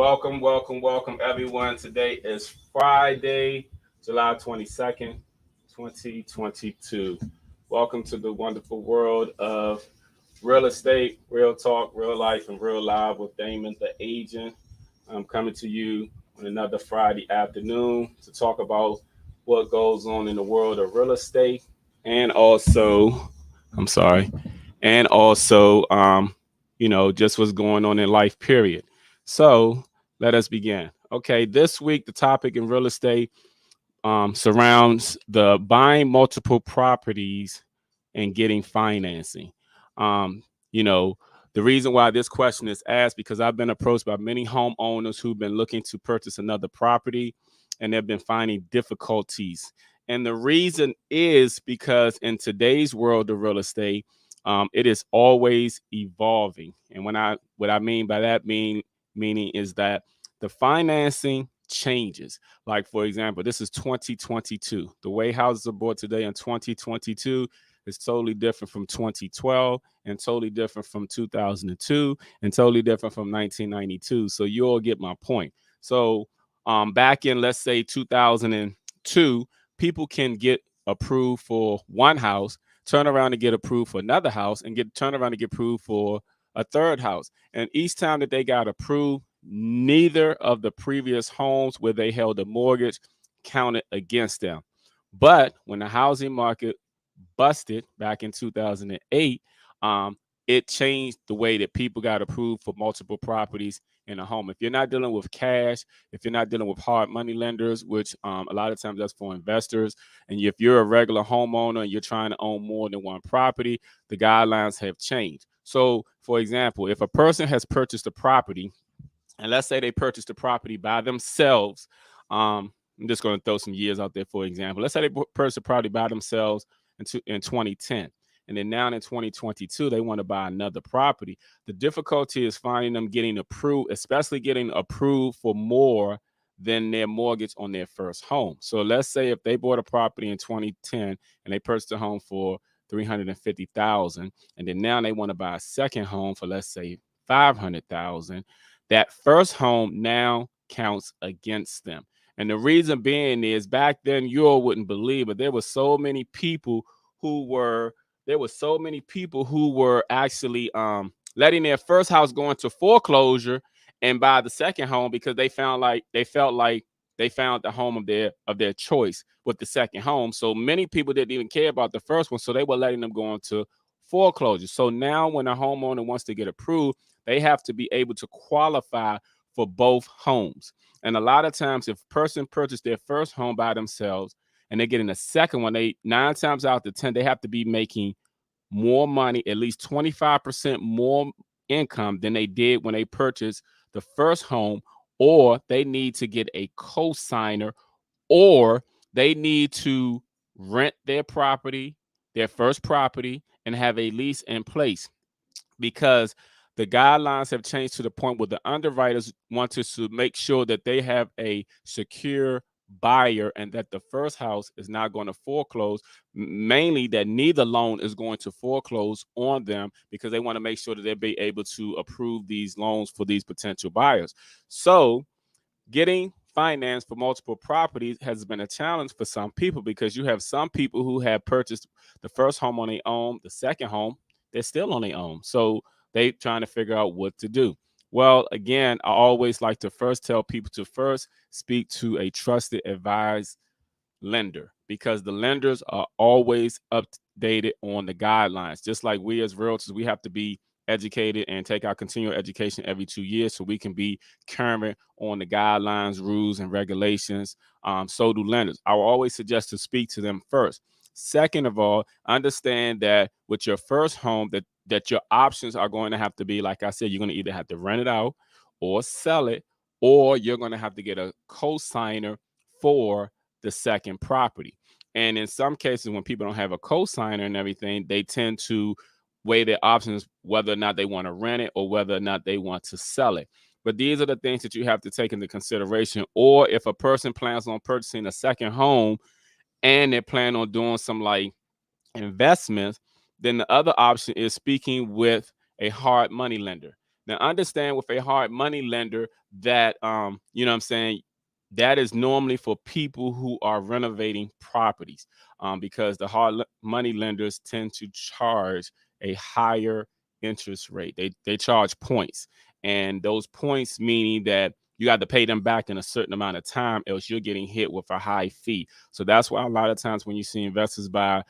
Welcome, everyone. Today is Friday, July 22nd, 2022. Welcome to the wonderful world of real estate, real talk, real life, and real live with Damon the agent. I'm coming to you on another Friday afternoon to talk about what goes on in the world of real estate and also, I'm sorry, and also, just what's going on in life, period. So let us begin. Okay, this week, the topic in real estate surrounds the buying multiple properties and getting financing. Um, you know, the reason why this question is asked because I've been approached by many homeowners who've been looking to purchase another property and they've been finding difficulties. And the reason is because in today's world of real estate, it is always evolving. And what I mean by that meaning is that the financing changes. Like, for example, this is 2022. The way houses are bought today in 2022 is totally different from 2012 and totally different from 2002 and totally different from 1992. So you all get my point. So back in, let's say, 2002, people can get approved for one house, turn around and get approved for another house, and turn around and get approved for a third house. And each time that they got approved, neither of the previous homes where they held a mortgage counted against them. But when the housing market busted back in 2008, it changed the way that people got approved for multiple properties in a home. If you're not dealing with cash, if you're not dealing with hard money lenders, which a lot of times that's for investors, and if you're a regular homeowner and you're trying to own more than one property, the guidelines have changed. So, for example, if a person has purchased a property, and let's say they purchased the property by themselves, I'm just going to throw some years out there, for example. Let's say they purchased the property by themselves in 2010. And then now in 2022, they want to buy another property. The difficulty is finding them getting approved, especially getting approved for more than their mortgage on their first home. So let's say if they bought a property in 2010 and they purchased a home for $350,000, and then now they want to buy a second home for, let's say, $500,000, that first home now counts against them. And the reason being is back then you all wouldn't believe, but there were so many people who were actually letting their first house go into foreclosure and buy the second home because they felt like they found the home of their choice with the second home. So many people didn't even care about the first one, so they were letting them go into foreclosure. So now when a homeowner wants to get approved, they have to be able to qualify for both homes. And a lot of times, if a person purchased their first home by themselves and they're getting a second one, they 9 times out of 10, they have to be making more money, at least 25% more income than they did when they purchased the first home, or they need to get a co-signer, or they need to rent their property, their first property, and have a lease in place, because the guidelines have changed to the point where the underwriters want to make sure that they have a secure buyer and that the first house is not going to foreclose, mainly that neither loan is going to foreclose on them, because they want to make sure that they'll be able to approve these loans for these potential buyers. So getting finance for multiple properties has been a challenge for some people, because you have some people who have purchased the first home on their own, the second home, they're still on their own. So they trying to figure out what to do. Well, again, I always like to first tell people to first speak to a trusted advised lender, because the lenders are always updated on the guidelines. Just like we as realtors, we have to be educated and take our continual education every 2 years so we can be current on the guidelines, rules, and regulations. So do lenders. I will always suggest to speak to them first. Second of all, understand that with your first home, that your options are going to have to be, like I said, you're going to either have to rent it out or sell it, or you're going to have to get a co-signer for the second property. And in some cases, when people don't have a co-signer and everything, they tend to weigh their options, whether or not they want to rent it or whether or not they want to sell it. But these are the things that you have to take into consideration. Or if a person plans on purchasing a second home and they're planning on doing some like investments, then the other option is speaking with a hard money lender. Now, understand with a hard money lender that, you know what I'm saying, that is normally for people who are renovating properties, because the money lenders tend to charge a higher interest rate. They charge points, and those points meaning that you got to pay them back in a certain amount of time, else you're getting hit with a high fee. So that's why a lot of times when you see investors buy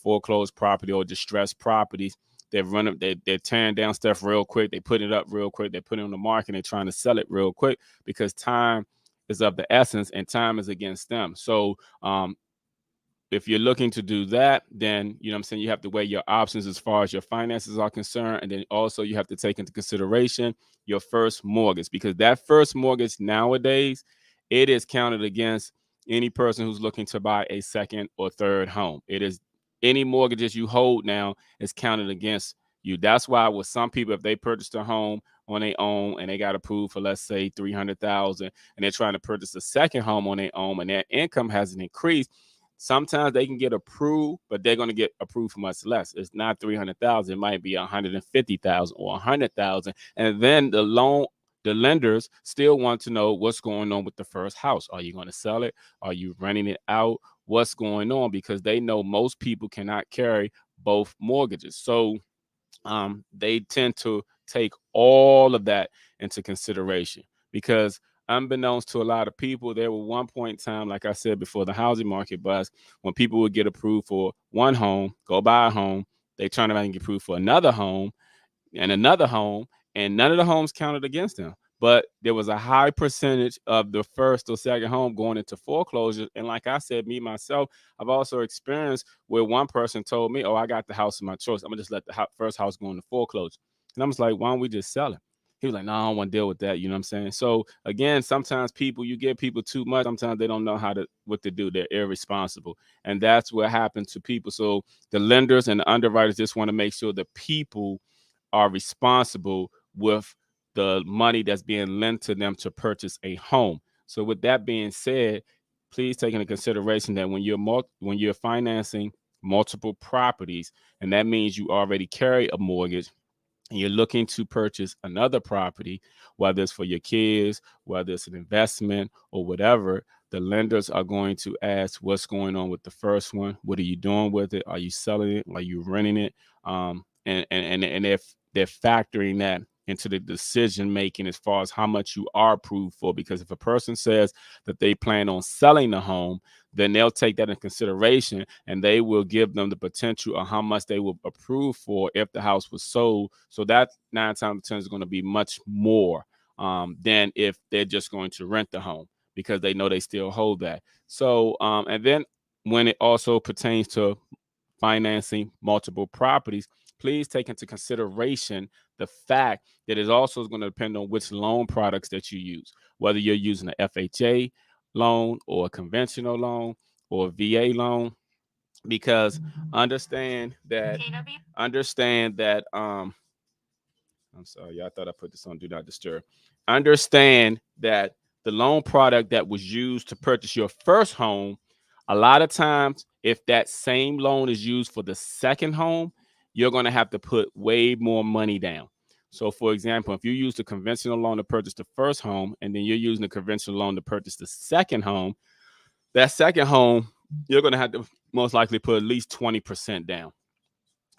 foreclosed property or distressed properties, they're tearing down stuff real quick. They put it up real quick. They put it on the market. They're trying to sell it real quick because time is of the essence and time is against them. So if you're looking to do that, then you know what I'm saying, you have to weigh your options as far as your finances are concerned. And then also you have to take into consideration your first mortgage, because that first mortgage nowadays, it is counted against any person who's looking to buy a second or third home. It is any mortgages you hold now is counted against you. That's why with some people, if they purchased a home on their own and they got approved for, let's say, 300,000, and they're trying to purchase a second home on their own and their income hasn't increased, sometimes they can get approved, but they're going to get approved for much less. It's not 300,000. It might be 150,000 or 100,000. And then the lenders still want to know what's going on with the first house. Are you going to sell it? Are you renting it out? What's going on? Because they know most people cannot carry both mortgages. So they tend to take all of that into consideration, because unbeknownst to a lot of people, there was one point in time, like I said before, the housing market bust, when people would get approved for one home, go buy a home, they turn around and get approved for another home, and none of the homes counted against them. But there was a high percentage of the first or second home going into foreclosure. And like I said, me myself, I've also experienced where one person told me, "Oh, I got the house of my choice. I'm gonna just let the first house go into foreclosure." And I was like, "Why don't we just sell it?" He was like, "No, I don't want to deal with that." You know what I'm saying? So again, sometimes you give people too much. Sometimes they don't know what to do. They're irresponsible, and that's what happens to people. So the lenders and the underwriters just want to make sure the people are responsible with the money that's being lent to them to purchase a home. So with that being said, please take into consideration that when you're financing multiple properties, and that means you already carry a mortgage, and you're looking to purchase another property, whether it's for your kids, whether it's an investment or whatever, the lenders are going to ask what's going on with the first one. What are you doing with it? Are you selling it? Are you renting it? And if they're factoring that into the decision making as far as how much you are approved for, because if a person says that they plan on selling the home, then they'll take that in consideration, and they will give them the potential of how much they will approve for if the house was sold. So that 9 times out of 10 is going to be much more than if they're just going to rent the home, because they know they still hold that. So and then when it also pertains to financing multiple properties, please take into consideration the fact that it also is going to depend on which loan products that you use, whether you're using an FHA loan or a conventional loan or a VA loan, because understand that I'm sorry, I thought I put this on Do Not Disturb. Understand that the loan product that was used to purchase your first home, a lot of times, if that same loan is used for the second home, you're going to have to put way more money down. So, for example, if you use the conventional loan to purchase the first home, and then you're using the conventional loan to purchase the second home, that second home, you're going to have to most likely put at least 20% down.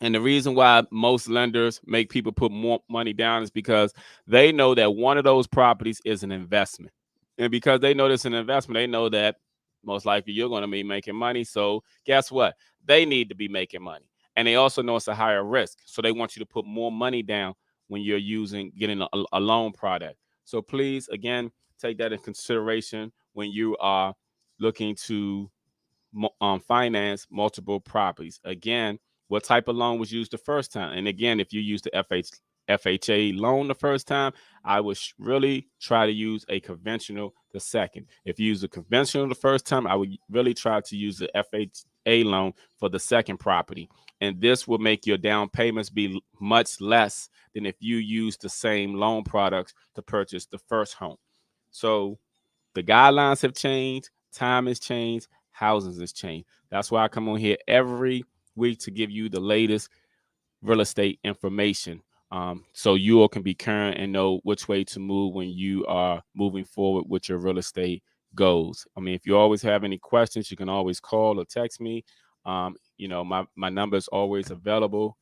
And the reason why most lenders make people put more money down is because they know that one of those properties is an investment. And because they know it's an investment, they know that most likely you're going to be making money. So guess what? They need to be making money. And they also know it's a higher risk. So they want you to put more money down when you're getting a loan product. So please, again, take that in consideration when you are looking to finance multiple properties. Again, what type of loan was used the first time? And again, if you use the FHA loan the first time, I would really try to use a conventional the second. If you use a conventional the first time, I would really try to use the FHA loan for the second property. And this will make your down payments be much less than if you use the same loan products to purchase the first home. So the guidelines have changed, time has changed, housing has changed. That's why I come on here every week to give you the latest real estate information so you all can be current and know which way to move when you are moving forward with your real estate goals. I mean, if you always have any questions, you can always call or text me. My number is always available.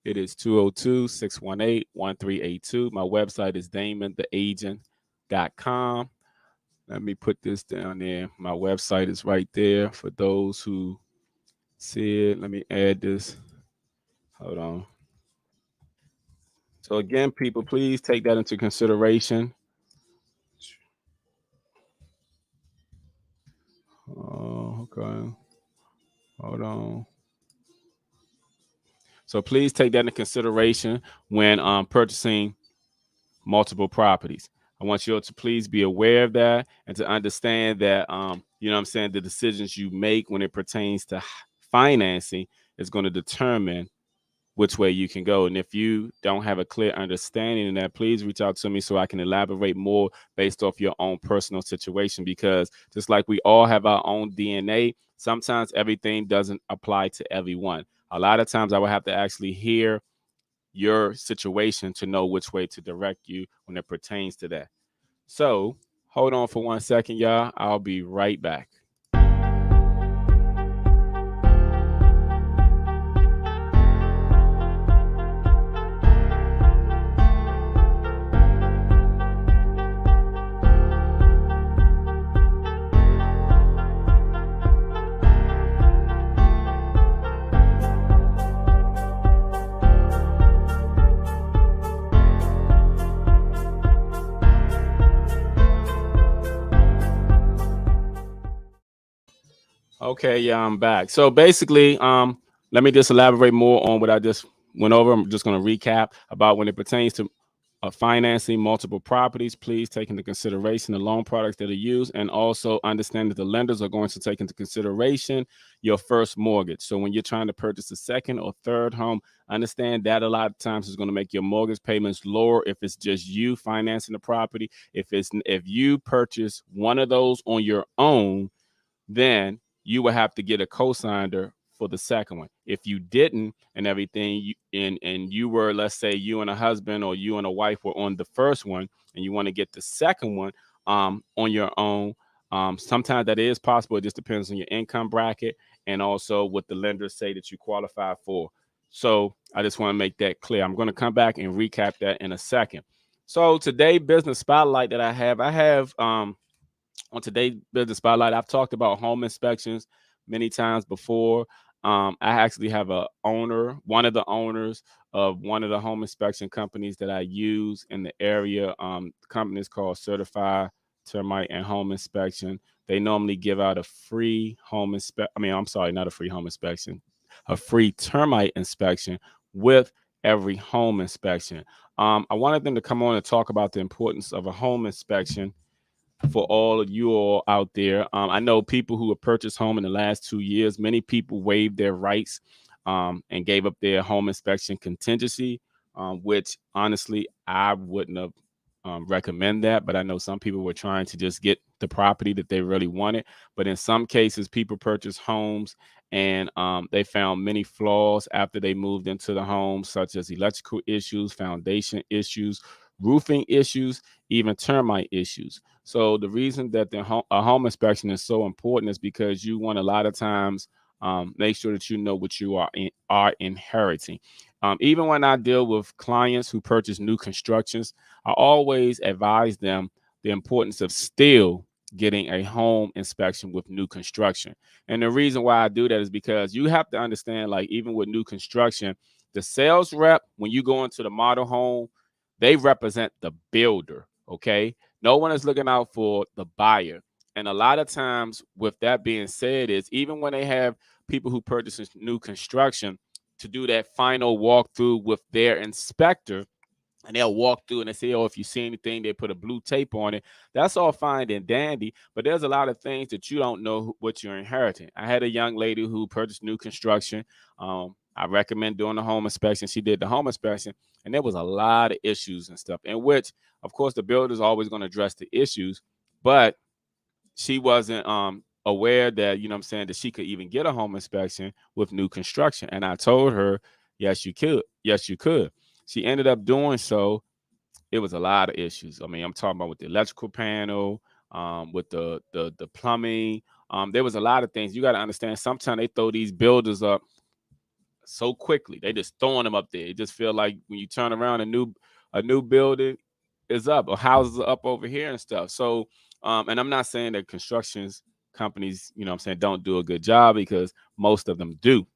It is 202-618-1382. My website is damontheagent.com. Let me put this down there. My website is right there for those who see it. Let me add this. Hold on. So again, people, please take that into consideration. Oh, okay. Hold on. So please take that into consideration when purchasing multiple properties. I want you all to please be aware of that and to understand that, the decisions you make when it pertains to financing is going to determine which way you can go. And if you don't have a clear understanding of that, please reach out to me so I can elaborate more based off your own personal situation. Because just like we all have our own DNA, sometimes everything doesn't apply to everyone. A lot of times I will have to actually hear your situation to know which way to direct you when it pertains to that. So hold on for 1 second, y'all. I'll be right back. Okay, yeah, I'm back. So basically, let me just elaborate more on what I just went over. I'm just going to recap about when it pertains to financing multiple properties. Please take into consideration the loan products that are used, and also understand that the lenders are going to take into consideration your first mortgage. So when you're trying to purchase a second or third home, understand that a lot of times is going to make your mortgage payments lower if it's just you financing the property. If you purchase one of those on your own, then you would have to get a co-signer for the second one. If you didn't and everything, and you were, let's say you and a husband or you and a wife were on the first one and you want to get the second one on your own, sometimes that is possible. It just depends on your income bracket and also what the lenders say that you qualify for. So I just want to make that clear. I'm going to come back and recap that in a second. So today business spotlight that I have on today's business spotlight, I've talked about home inspections many times before. I actually have one of the owners of one of the home inspection companies that I use in the area. The company is called Certified Termite and Home Inspection. They normally give out a free home inspection. I mean, I'm sorry, not a free home inspection, a free termite inspection with every home inspection. I wanted them to come on and talk about the importance of a home inspection for all of you all out there. I know people who have purchased home in the last 2 years, many people waived their rights and gave up their home inspection contingency, which honestly, I wouldn't have recommend that. But I know some people were trying to just get the property that they really wanted. But in some cases, people purchased homes and they found many flaws after they moved into the home, such as electrical issues, foundation issues, roofing issues, even termite issues. So the reason that a home inspection is so important is because you want a lot of times make sure that you know what you are inheriting. Even when I deal with clients who purchase new constructions, I always advise them the importance of still getting a home inspection with new construction. And the reason why I do that is because you have to understand, like, even with new construction, the sales rep, when you go into the model home, they represent the builder. Okay. No one is looking out for the buyer. And a lot of times, with that being said, is even when they have people who purchase new construction to do that final walkthrough with their inspector, and they'll walk through and they say, oh, if you see anything, they put a blue tape on it. That's all fine and dandy, but there's a lot of things that you don't know what you're inheriting. I had a young lady who purchased new construction. I recommend doing the home inspection. She did the home inspection, and there was a lot of issues and stuff, in which, of course, the builder is always going to address the issues, but she wasn't aware that, that she could even get a home inspection with new construction. And I told her, yes, you could. Yes, you could. she ended up doing so. It was a lot of issues. I mean, I'm talking about with the electrical panel, with the plumbing. There was a lot of things. You got to understand. Sometimes they throw these builders up so quickly. They just throwing them up there. It just feel like when you turn around, a new building is up, or houses are up over here and stuff. So, and I'm not saying that constructions companies, you know what I'm saying, don't do a good job, because most of them do.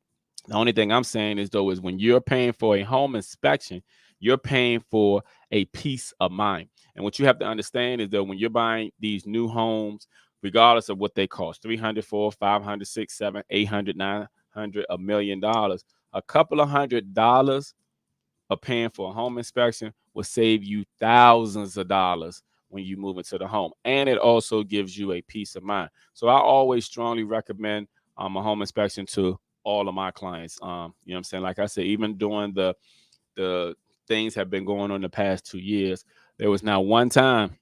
The only thing I'm saying is, though, is when you're paying for a home inspection, you're paying for a peace of mind. And what you have to understand is that when you're buying these new homes, regardless of what they cost, 300, 400, 500, 600, 700, 800, 900, $1 million, a couple of $100 of paying for a home inspection will save you thousands of dollars when you move into the home. And it also gives you a peace of mind. So I always strongly recommend a home inspection to all of my clients. You know what I'm saying? Like I said, even during the things have been going on the past 2 years, there was not one time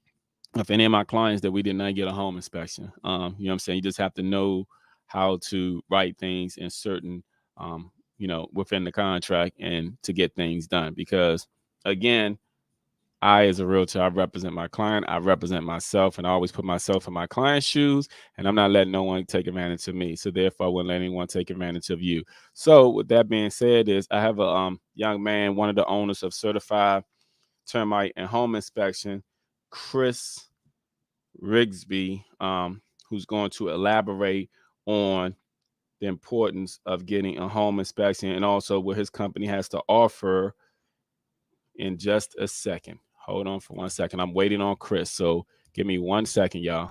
of any of my clients that we did not get a home inspection. You know what I'm saying? You just have to know how to write things in certain, within the contract, and to get things done. Because again, I, as a realtor, I represent my client, I represent myself, and I always put myself in my client's shoes, and I'm not letting no one take advantage of me. So therefore, I wouldn't let anyone take advantage of you. So with that being said, is I have a young man, one of the owners of Certified Termite and Home Inspection, Chris Rigsby, who's going to elaborate on the importance of getting a home inspection, and also what his company has to offer, in just a second. Hold on for 1 second. I'm waiting on Chris, so give me 1 second, y'all.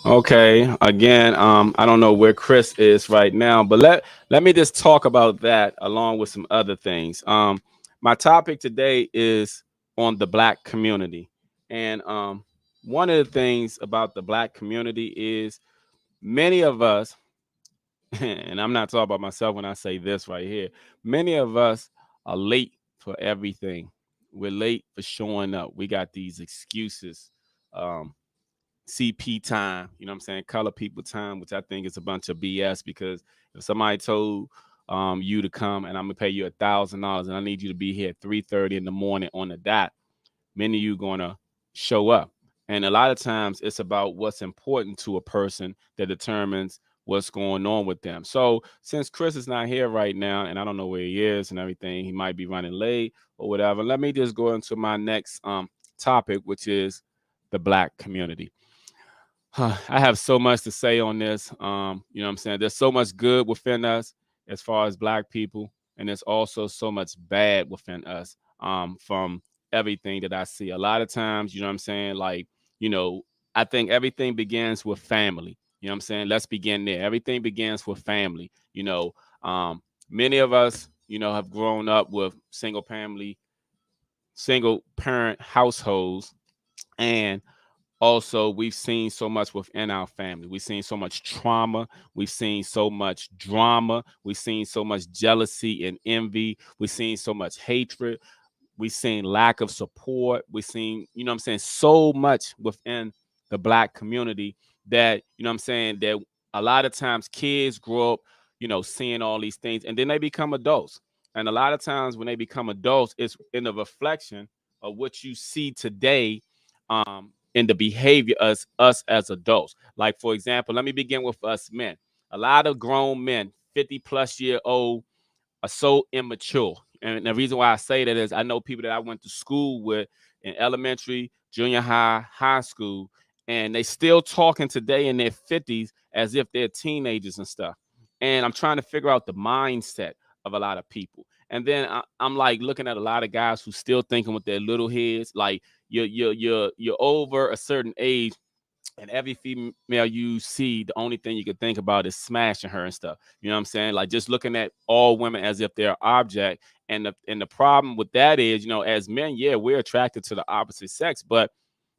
Okay, again, I don't know where Chris is right now, but let me just talk about that along with some other things. My topic today is on the Black community, and one of the things about the Black community is many of us, and I'm not talking about myself when I say this right here, many of us are late for everything. We're late for showing up. We got these excuses. Um, CP time, you know what I'm saying? Color people time, which I think is a bunch of BS, because if somebody told you to come and I'm gonna pay you $1,000 and I need you to be here at 3:30 in the morning on the dot, many of you gonna show up. And a lot of times it's about what's important to a person that determines what's going on with them. So since Chris is not here right now, and I don't know where he is and everything, he might be running late or whatever. Let me just go into my next topic, which is the Black community. I have so much to say on this. You know what I'm saying? There's so much good within us as far as Black people, and there's also so much bad within us, from everything that I see. A lot of times, you know what I'm saying? Like, I think everything begins with family. You know what I'm saying? Let's begin there. Everything begins with family. Many of us, have grown up with single parent households, and Also, we've seen so much within our family. We've seen so much trauma. We've seen so much drama. We've seen so much jealousy and envy. We've seen so much hatred. We've seen lack of support. We've seen, you know what I'm saying, so much within the Black community that, you know what I'm saying, that a lot of times kids grow up, seeing all these things and then they become adults. And a lot of times when they become adults, it's in the reflection of what you see today in the behavior as us as adults. Like, for example, let me begin with us men. A lot of grown men, 50 plus year old, are so immature. And the reason why I say that is I know people that I went to school with in elementary, junior high, high school, and they still talking today in their 50s as if they're teenagers and stuff. And I'm trying to figure out the mindset of a lot of people. And then I'm like looking at a lot of guys who still thinking with their little heads, like you're over a certain age and every female you see, the only thing you can think about is smashing her and stuff. You know what I'm saying? Like just looking at all women as if they're an object. And the problem with that is, as men, yeah, we're attracted to the opposite sex, but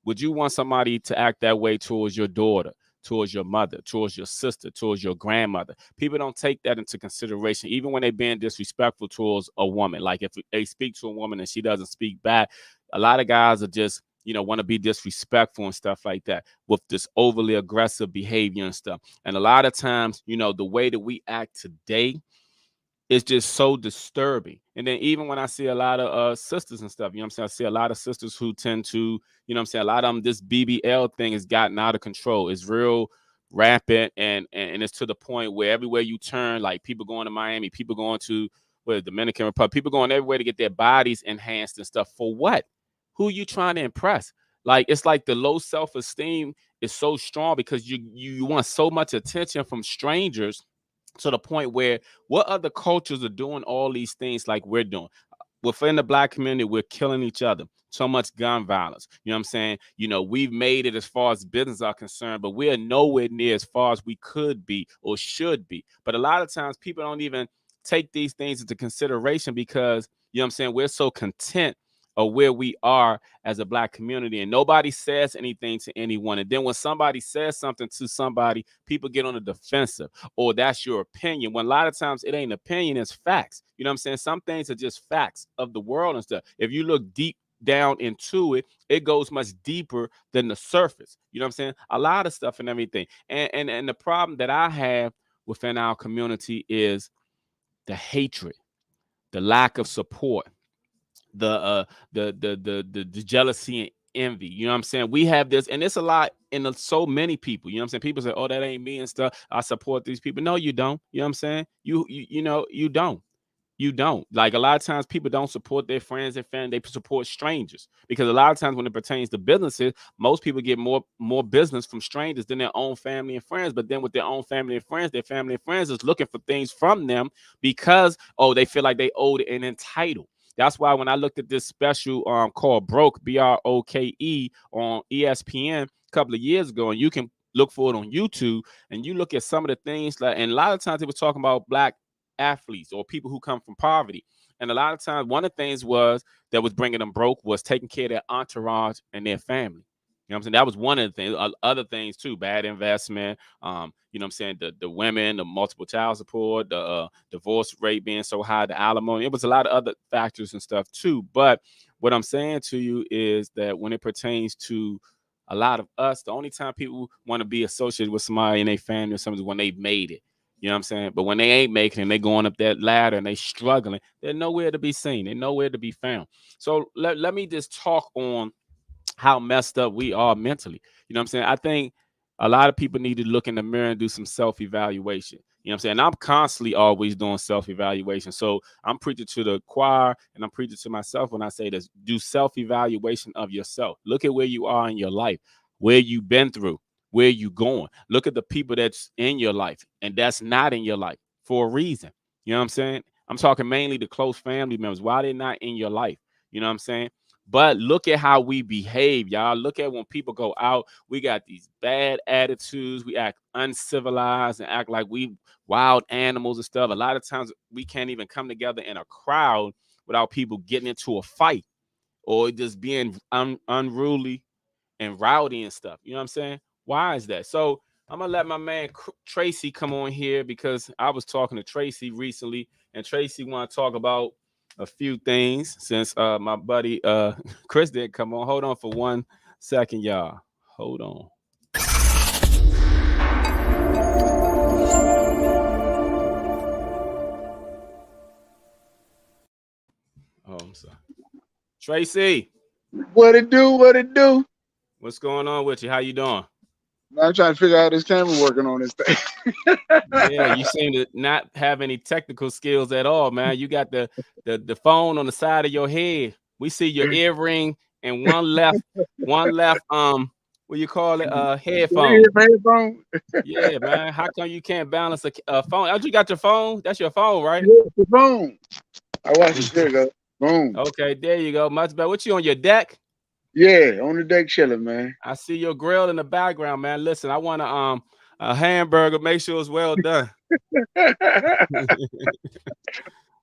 would you want somebody to act that way towards your daughter, towards your mother, towards your sister, towards your grandmother? People don't take that into consideration, even when they're being disrespectful towards a woman. Like if they speak to a woman and she doesn't speak back, a lot of guys are just, want to be disrespectful and stuff like that with this overly aggressive behavior and stuff. And a lot of times, the way that we act today, it's just so disturbing. And then even when I see a lot of sisters and stuff, I'm saying, I see a lot of sisters who tend to, I'm saying, a lot of them, this BBL thing has gotten out of control. It's real rampant, and it's to the point where everywhere you turn, like people going to Miami, people going to Dominican Republic, people going everywhere to get their bodies enhanced and stuff. For what? Who you trying to impress? Like it's like the low self-esteem is so strong because you want so much attention from strangers to the point where what other cultures are doing all these things like we're doing. Within the Black community, we're killing each other. So much gun violence. You know what I'm saying? We've made it as far as business are concerned, but we're nowhere near as far as we could be or should be. But a lot of times people don't even take these things into consideration because, what I'm saying, we're so content of where we are as a Black community, and nobody says anything to anyone. And then when somebody says something to somebody, people get on the defensive, or that's your opinion, when a lot of times it ain't opinion, it's facts. You know what I'm saying? Some things are just facts of the world and stuff. If you look deep down into it, it goes much deeper than the surface. You know what I'm saying? A lot of stuff and everything. And the problem that I have within our community is the hatred, the lack of support, the the jealousy and envy. You know what I'm saying? We have this, and it's a lot in so many people. You know what I'm saying? People say, "Oh, that ain't me" and stuff. I support these people. No, you don't. You know what I'm saying? You don't. You don't. Like a lot of times people don't support their friends and family, they support strangers. Because a lot of times when it pertains to businesses, most people get more business from strangers than their own family and friends. But then with their own family and friends, their family and friends is looking for things from them because they feel like they owed and entitled. That's why when I looked at this special called Broke, Broke, on ESPN a couple of years ago, and you can look for it on YouTube, and you look at some of the things like, and a lot of times they were talking about Black athletes or people who come from poverty. And a lot of times, one of the things that was bringing them broke was taking care of their entourage and their family. You know what I'm saying? That was one of the things. Other things too, bad investment. You know what I'm saying? The women, the multiple child support, the divorce rate being so high, the alimony. It was a lot of other factors and stuff too. But what I'm saying to you is that when it pertains to a lot of us, the only time people want to be associated with somebody in their family or something is when they've made it. You know what I'm saying? But when they ain't making it, they going up that ladder and they struggling, they're nowhere to be seen. They're nowhere to be found. So let me just talk on how messed up we are mentally. You know what I'm saying? I think a lot of people need to look in the mirror and do some self-evaluation. You know what I'm saying? And I'm constantly always doing self-evaluation. So I'm preaching to the choir and I'm preaching to myself when I say this. Do self-evaluation of yourself. Look at where you are in your life, where you've been through, where you going. Look at the people that's in your life and that's not in your life for a reason. You know what I'm saying? I'm talking mainly the close family members. Why they're not in your life? You know what I'm saying? But look at how we behave, y'all. Look at when people go out, we got these bad attitudes. We act uncivilized and act like we wild animals and stuff. A lot of times we can't even come together in a crowd without people getting into a fight or just being unruly and rowdy and stuff. You know what I'm saying? Why is that? So I'm gonna let my man Tracy come on here because I was talking to Tracy recently, and Tracy want to talk about a few things since my buddy Chris didn't come on. Hold on for 1 second, y'all. Hold on. Oh, I'm sorry. Tracy, What it do? What it do? what's going on with you? How you doing? I'm trying to figure out how this camera working on this thing. Yeah, you seem to not have any technical skills at all, man. You got the phone on the side of your head. We see your earring and one left what you call it, headphone. Headphone? Yeah, man. How come you can't balance a phone? Oh, you got your phone? That's your phone, right? Yeah, the phone. I watched it. There you go. Boom. Okay, there you go. Much better. What you on your deck? Yeah, on the deck chilling, man. I see your grill in the background, man. Listen, I want a hamburger. Make sure it's well done.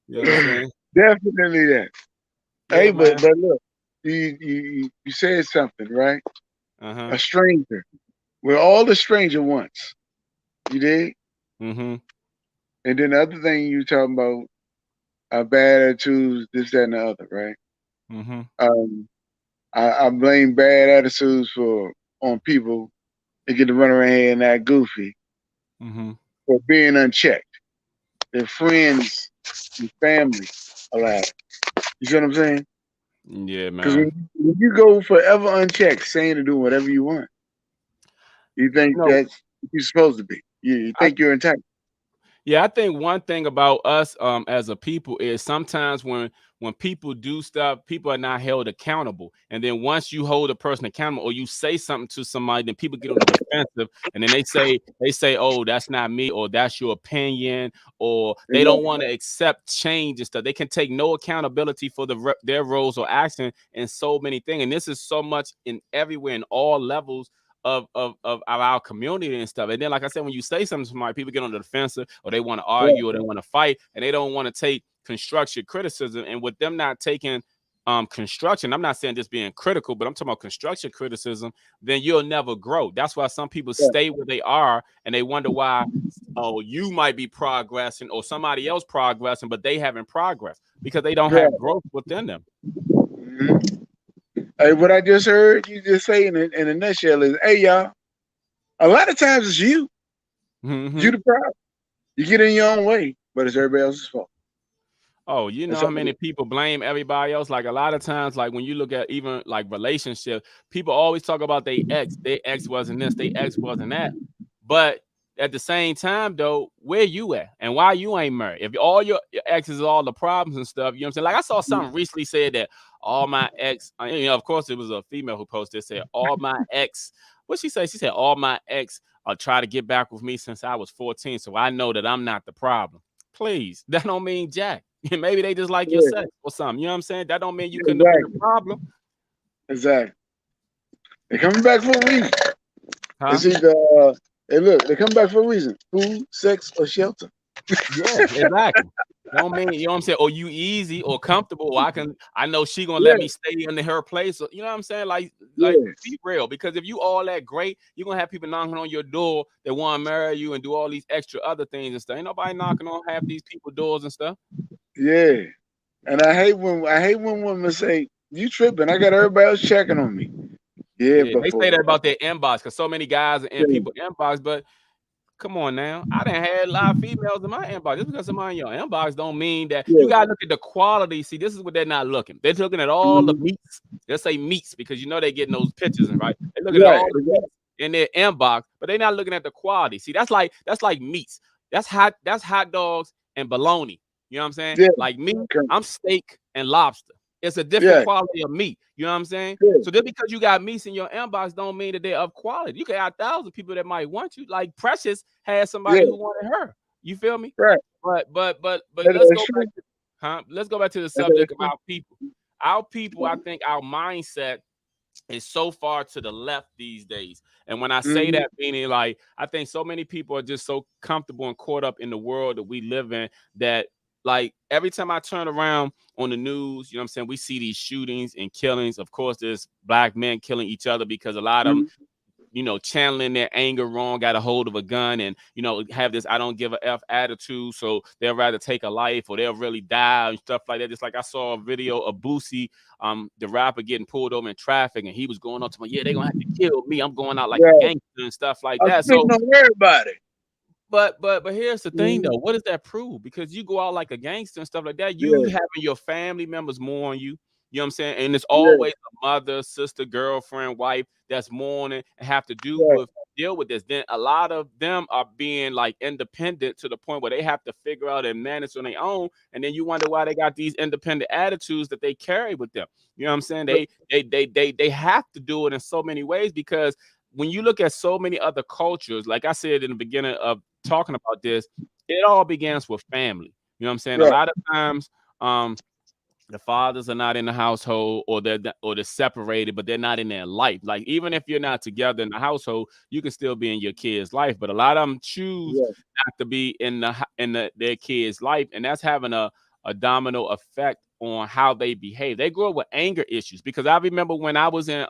You know what I'm saying? Definitely that. Yeah, Hey, but man. look, you said something, right? Uh-huh. A stranger. We're all a stranger once. You did? Mm-hmm. And then the other thing you talking about bad attitudes, this, that, and the other, right? Mm-hmm. Um, I blame bad attitudes on people that get to run around here and act goofy Mm-hmm. for being unchecked. Their friends and family allowed. You see what I'm saying? Yeah, Because man. when you go forever unchecked, saying and doing whatever you want, you think No, that's what you're supposed to be. You I think you're entitled. Yeah, I think one thing about us as a people is sometimes when people do stuff, people are not held accountable. And then once you hold a person accountable or you say something to somebody, then people get on the defensive and then they say, "Oh, that's not me," or "That's your opinion," or they don't want to accept change and stuff. They can take no accountability for their roles or action in so many things. And this is so much in everywhere in all levels of our community and stuff. And then, like I said, when you say something to somebody, people get on the defensive or they want to argue or they want to fight and they don't want to take constructive criticism. And with them not taking construction, I'm not saying just being critical, but I'm talking about construction criticism, then you'll never grow. That's why some people Yeah, stay where they are and they wonder why, oh, you might be progressing or somebody else progressing, but they haven't progressed because they don't yeah. have growth within them. Mhm. Hey, what I just heard you just say in a nutshell is, hey, y'all, a lot of times it's you. You Mm-hmm. the problem. You get in your own way, but it's everybody else's fault. Oh, you know That's how all many it people blame everybody else? Like a lot of times, like when you look at even like relationships, people always talk about their ex wasn't this, their ex wasn't that. But at the same time, though, where you at and why you ain't married? If all your exes are all the problems and stuff, you know what I'm saying? Like I saw is. something recently said that all my ex, of course it was a female who posted, said all my ex. What she say? She said all my ex try to get back with me since I was 14, so I know that I'm not the problem. Please, that don't mean jack. Maybe they just like your Yeah, sex or something. You know what I'm saying? That don't mean you yeah, couldn't have been a exactly. problem. Exactly. They're coming back for a reason. Huh? It's either, hey, look, they come back for a reason: food, sex, or shelter. Yeah, exactly. Don't mean, you know what I'm saying? Or you easy or comfortable, or I know she gonna let Yeah, me stay in her place. Or, you know what I'm saying? Like yeah, be real. Because if you all that great, you're gonna have people knocking on your door that want to marry you and do all these extra other things and stuff. Ain't nobody knocking on half these people doors and stuff. yeah. And I hate when women say, "You tripping? I got everybody else checking on me." Yeah, Yeah, but they for say that about their inbox because so many guys are in yeah, people inbox, but come on now. I done had a lot of females in my inbox. Just because somebody in your inbox don't mean that you yeah, gotta look at the quality. See, this is what they're not looking. They're looking at all the mhm, meats. Let's say meats because you know they getting those pictures and right. They're looking at right, all the meats in their inbox, but they're not looking at the quality. See, that's like meats. That's hot dogs and bologna. You know what I'm saying? yeah, Like me, okay, I'm steak and lobster. It's a different yeah, quality of meat. You know what I'm saying? yeah, So just because you got meats in your inbox don't mean that they're of quality. You can have 1,000 people that might want you. Like Precious had somebody yeah, who wanted her. You feel me? right. But let's That's go back true. to let's go back to the That's subject of true. our people. Our people, I think our mindset is so far to the left these days. And when I say Mm-hmm. that, meaning like I think so many people are just so comfortable and caught up in the world that we live in that like every time I turn around on the news, you know what I'm saying, we see these shootings and killings. Of course, there's black men killing each other because a lot of them, Mhm. channeling their anger wrong, got a hold of a gun and, have this I don't give a F attitude. So they'll rather take a life or they'll really die and stuff like that. Just like I saw a video of Boosie, the rapper, getting pulled over in traffic and he was going on to me, yeah, they're gonna have to kill me. I'm going out like a Yeah, gangster and stuff like I'm that. sitting So on everybody. but here's the thing Mhm. though. What does that prove? Because you go out like a gangster and stuff like that, you Yeah, having your family members mourn you. You know what I'm saying? And it's yeah, always a mother, sister, girlfriend, wife that's mourning and have to yeah, deal with this. Then a lot of them are being like independent to the point where they have to figure out and manage on their own. And then you wonder why they got these independent attitudes that they carry with them. You know what I'm saying? They have to do it in so many ways because when you look at so many other cultures, like I said in the beginning of talking about this, it all begins with family. You know what I'm saying? A right. lot of times, um, the fathers are not in the household or they're separated, but they're not in their life. Like even if you're not together in the household, you can still be in your kid's life. But a lot of them choose Yeah. not to be in their kid's life, and that's having a domino effect on how they behave. They grow up with anger issues because I remember when I was in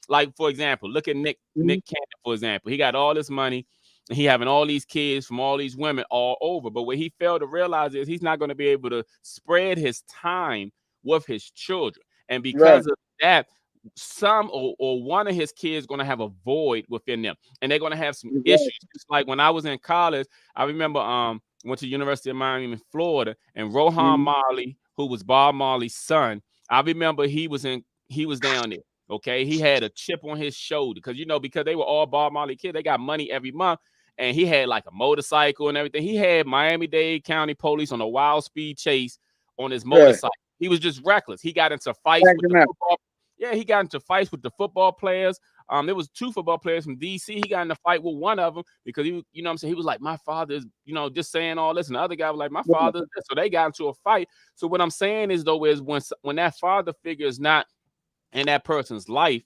like for example, look at Mhm. Nick Cannon, for example. He got all this money and he having all these kids from all these women all over. But what he failed to realize is he's not going to be able to spread his time with his children. And Right. because of that, some or one of his kids going to have a void within them and they're going to have some Exactly. issues. Just like when I was in college, I remember went to University of Miami in Florida, and Rohan Mhm. Marley, who was Bob Marley's son, I remember he was down there. Okay, he had a chip on his shoulder because they were all Bob Marley kids. They got money every month, and he had like a motorcycle and everything. He had Miami-Dade County Police on a wild speed chase on his Right. motorcycle. He was just reckless. He got into fights with the Acting out. football. Yeah, he got into fights with the football players. There was two football players from DC. He got in a fight with one of them because what I'm saying, he was like, my father is, just saying all this, and the other guy was like, my Right. father is this. So they got into a fight. So what I'm saying is though is when that father figure is not in that person's life,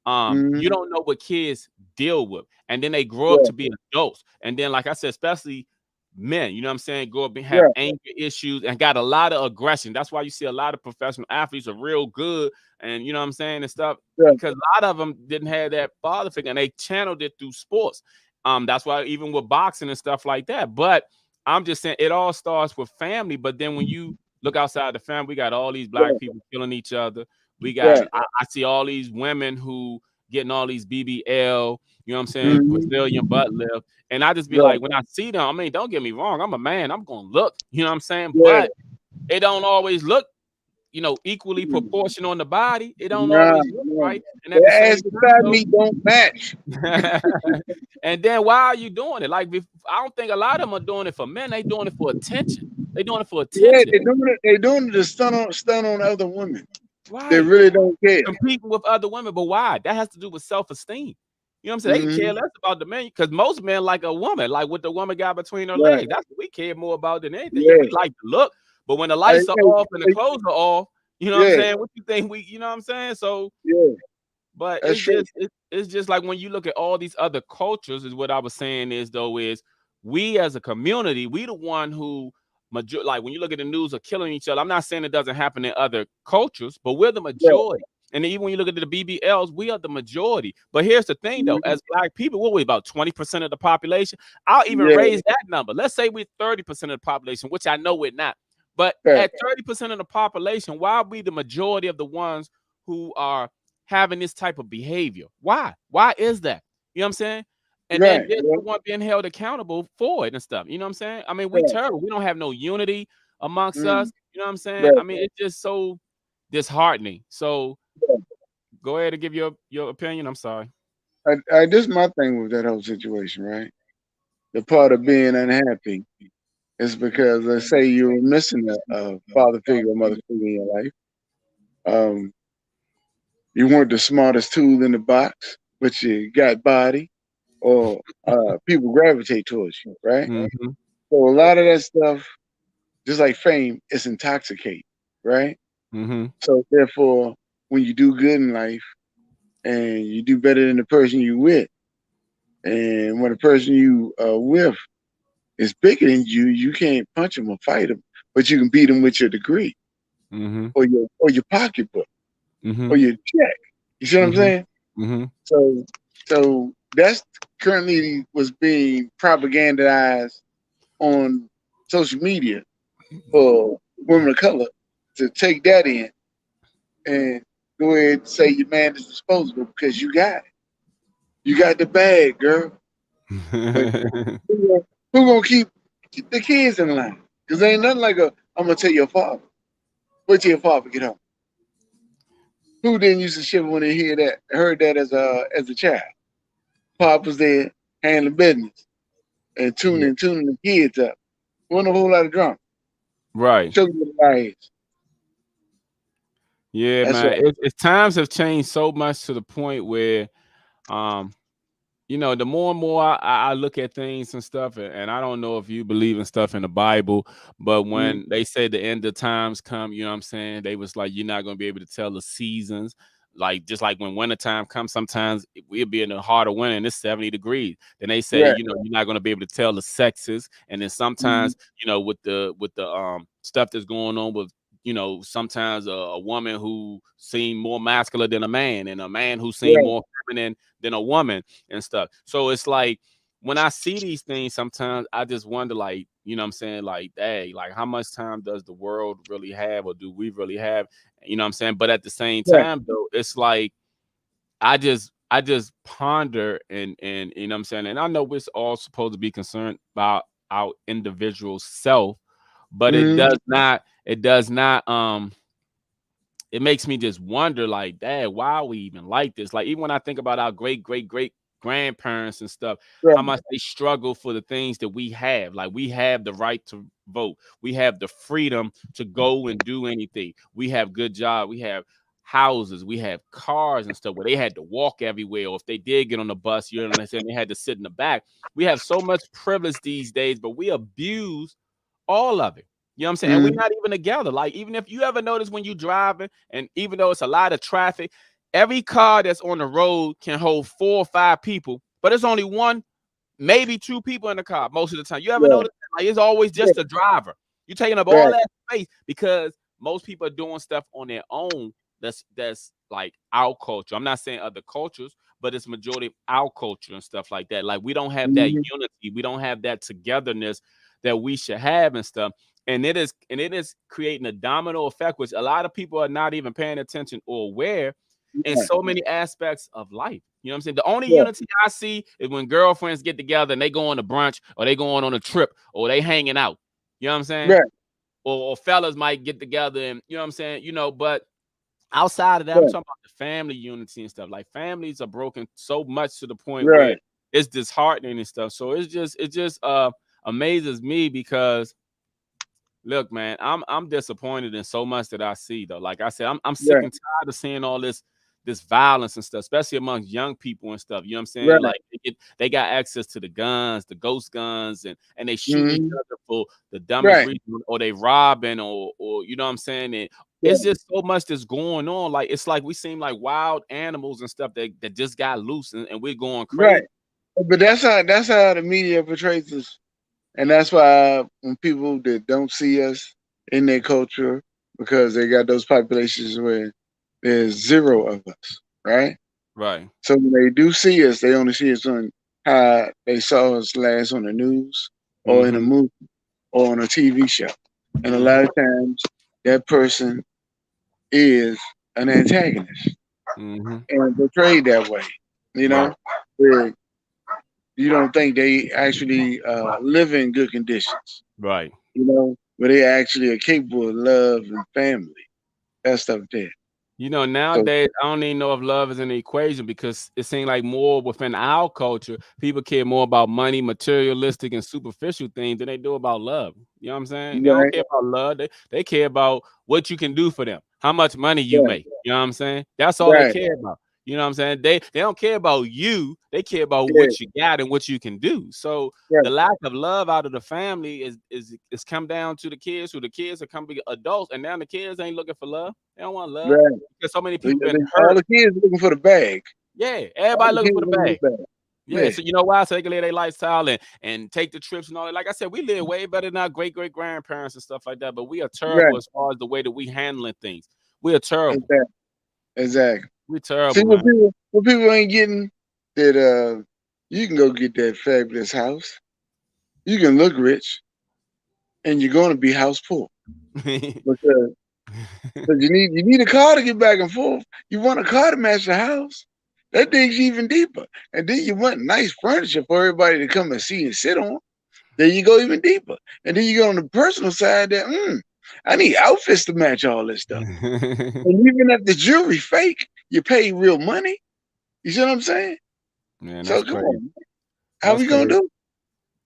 you Mhm. don't know what kids deal with, and then they grow up Yeah. to be adults, and then like I said, especially men, you know what I'm saying, grow up and have Yeah. anger issues and got a lot of aggression. That's why you see a lot of professional athletes are real good, and you know what I'm saying and stuff, Yeah. because a lot of them didn't have that father figure, and they channeled it through sports. That's why even with boxing and stuff like that. But I'm just saying it all starts with family. But then when you look outside the family, we got all these black Right. people killing each other. We got Right. I see all these women who getting all these BBL, you know what I'm saying, Mhm. Brazilian butt lift. And I just be Right. like, when I see them, I mean, don't get me wrong, I'm a man, I'm gonna look, you know what I'm saying? Yeah. But it don't always look, equally Mhm. proportional on the body. It don't Nah, always look nah. right. And at The the same ass time, beside though, me don't match. and then why are you doing it? Like, I don't think a lot of them are doing it for men. They doing it for attention. They doing it for Yeah, attention, they doing it to stun on other women. They right? really don't care. Competing with other women, but why? That has to do with self-esteem. You know what I'm saying? They could care Mhm. less about the man because most men like a woman, like what the woman got between her Right. legs. That's what we care more about than anything. Yeah, Yeah. we like the look, but when the Hey, lights are hey, off and the hey, clothes are off, you know what I'm yeah. saying? What you think you know what I'm saying? So, Yeah. but That's true. it's just like when you look at all these other cultures, is what I was saying is though is we as a community, we the one who like when you look at the news of killing each other. I'm not saying it doesn't happen in other cultures, but we're the Yeah. majority. And even when you look at the BBLs, we are the majority. But here's the thing though, Mhm. as black people, what we about 20% of the population? I'll even Yeah. raise that number. Let's say we're 30% of the population, which I know we're not. But Right. at 30% of the population, why are we the majority of the ones who are having this type of behavior? Why? Why is that? You know what I'm saying? And then Right. there's Yeah. no one being held accountable for it and stuff. You know what I'm saying? I mean, we Right. terrible. We don't have no unity amongst Mhm. us. You know what I'm saying? Right. I mean, it's just so disheartening. So Right. go ahead and give your opinion. I'm sorry. This is my thing with that whole situation, right? The part of being unhappy is because let's say you're missing a father figure or mother figure in your life. Um, you weren't the smartest tool in the box, but you got body, or people gravitate towards you, right? Mm-hmm. So a lot of that stuff, just like fame, is intoxicating, right? Mm-hmm. So therefore, when you do good in life and you do better than the person you with, and when the person you with is bigger than you, you can't punch him or fight him. but you can beat them with your degree Mm-hmm. or your pocketbook Mm-hmm. or your check. You see what I'm Mm-hmm. saying? Mm-hmm. So so that's currently was being propagandized on social media for women of color to take that in and go ahead and say your man is disposable because you got it. You got the bag, girl. But who gonna keep the kids in line? Because ain't nothing like a I'm gonna tell your father. Wait till your father get home. Who didn't used to shiver when they heard that as a child? Pop was there handling business and Yeah. tuning the kids up. Wasn't a whole lot of drama. Right. Show you what the lie is. Yeah, That's man. right. It times have changed so much to the point where um the more and more I look at things and stuff, and I don't know if you believe in stuff in the Bible, but Mm-hmm. when they say the end of times come, you know what I'm saying? They was like, you're not going to be able to tell the seasons. Like, just like when wintertime comes, sometimes we'll be in the heart of winter and it's 70 degrees. Then they say, Right. you're not going to be able to tell the sexes. And then Mm-hmm. sometimes, with the stuff that's going on with sometimes a woman who seem more masculine than a man, and a man who seem Right. more feminine than a woman and stuff. So it's like when I see these things, sometimes I just wonder, like, what I'm saying, like, hey, like, how much time does the world really have, or do we really have? What I'm saying? But at the same Right. time, though, it's like I just ponder and what I'm saying, and I know we're all supposed to be concerned about our individual self, but it Mm-hmm. does not it makes me just wonder, like, dad, why are we even like this? Like, even when I think about our great grandparents and stuff, how Right. much they struggle for the things that we have. Like, we have the right to vote, we have the freedom to go and do anything. We have good job, we have houses, we have cars and stuff where they had to walk everywhere, or if they did get on the bus, you know what I'm saying, they had to sit in the back. We have so much privilege these days, but we abuse all of it. You know what I'm saying? And we're Mm-hmm. not even together. Like, even if you ever notice when you driving, and even though it's a lot of traffic, every car that's on the road can hold 4 or 5 people, but it's only one, maybe 2 people in the car most of the time. You ever Right. notice that? Like, it's always Right. just the driver. You're taking up all Right. that space because most people are doing stuff on their own. That's like our culture. I'm not saying other cultures, but it's majority of our culture and stuff like that. Like, we don't have that Mm-hmm. unity. We don't have that togetherness that we should have and stuff. And it is creating a domino effect, which a lot of people are not even paying attention or aware in Right. so many aspects of life. You know what I'm saying? The only Right. unity I see is when girlfriends get together and they go on a brunch, or they going on a trip, or they hanging out. You know what I'm saying? Right. Or fellas might get together, and you know what I'm saying? But outside of that, I'm Right. talking about the family unity and stuff. Like, families are broken so much to the point where Right. it's disheartening and stuff. So it just amazes me because, look, man, I'm disappointed in so much that I see, though. Like I said, I'm sick Right. and tired of seeing all this violence and stuff, especially amongst young people and stuff. You know what I'm saying? Right. Like, they got access to the guns, the ghost guns, and they shooting each Mm-hmm. other for the dumbest Right. reason, or they robbing, or you know what I'm saying? And it's Right. just so much that's going on. Like, it's like we seem like wild animals and stuff that just got loose, and we're going Right. crazy. But that's how the media portrays us. And that's why when people that don't see us in their culture, because they got those populations where there's zero of us, right? Right. So when they do see us, they only see us on how they saw us last on the news or in a Mm-hmm. movie or on a TV show. And a Mm-hmm. lot of times that person is an antagonist Mm-hmm. and portrayed that way, you know, Right. where you don't think they actually live in good conditions, Right. where they actually are capable of love and family, that stuff there. So, Nowadays, I don't even know if love is in the equation, because it seems like more within our culture, people care more about money, materialistic, and superficial things than they do about love. You know what I'm saying? They don't right, care about love. They care about what you can do for them, how much money you right, make. You know what I'm saying? That's all they right, care about. You know what I'm saying? They don't care about you. They care about yeah, what you got and what you can do. So the right, lack of love out of the family is come down to the kids, who the kids are coming adults, and now the kids ain't looking for love. They don't want love right. because so many So, people been all hurt. the kids looking for the bag. Yeah, All everybody the looking kids for the looking for bag. the bag. Yeah, Yeah, so you know why? So they can live their lifestyle and take the trips and all that. Like I said, we live way better than our great grandparents and stuff like that. But we are terrible right. as far as the way that we handling things. We are terrible. Exactly. Exactly. We're See terrible, man. what people ain't getting that you can go get that fabulous house. You can look rich and you're gonna be house poor because you need a car to get back and forth. You want a car to match the house. That digs even deeper. And then you want nice furniture for everybody to come and see and sit on. There you go even deeper. And then you go on the personal side that I need outfits to match all this stuff. And even if the jewelry fake, you pay real money. You see what I'm saying? Man, So that's come crazy. on, how That's we gonna crazy. do?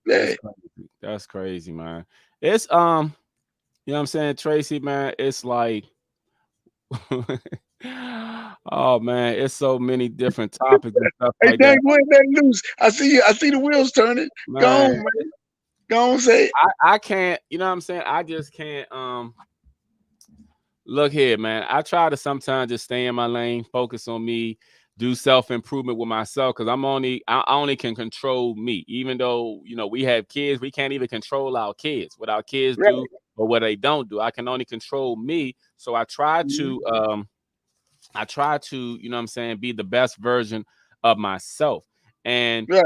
That's Yeah, crazy. That's crazy, man. It's you know what I'm saying, Tracy, man. It's like oh man, it's so many different topics and stuff hey, like that. dang, go ahead, let loose. I see you. I see the wheels turning. Go on, Man, man. Go on, say it. I can't, you know what I'm saying? I just can't look here, man. I try to sometimes just stay in my lane, focus on me, do self-improvement with myself because I only can control me. Even though, you know, we have kids, we can't even control our kids. What our kids Right. do or what they don't do. I can only control me. So Mhm. I try to, you know what I'm saying, be the best version of myself. And Right.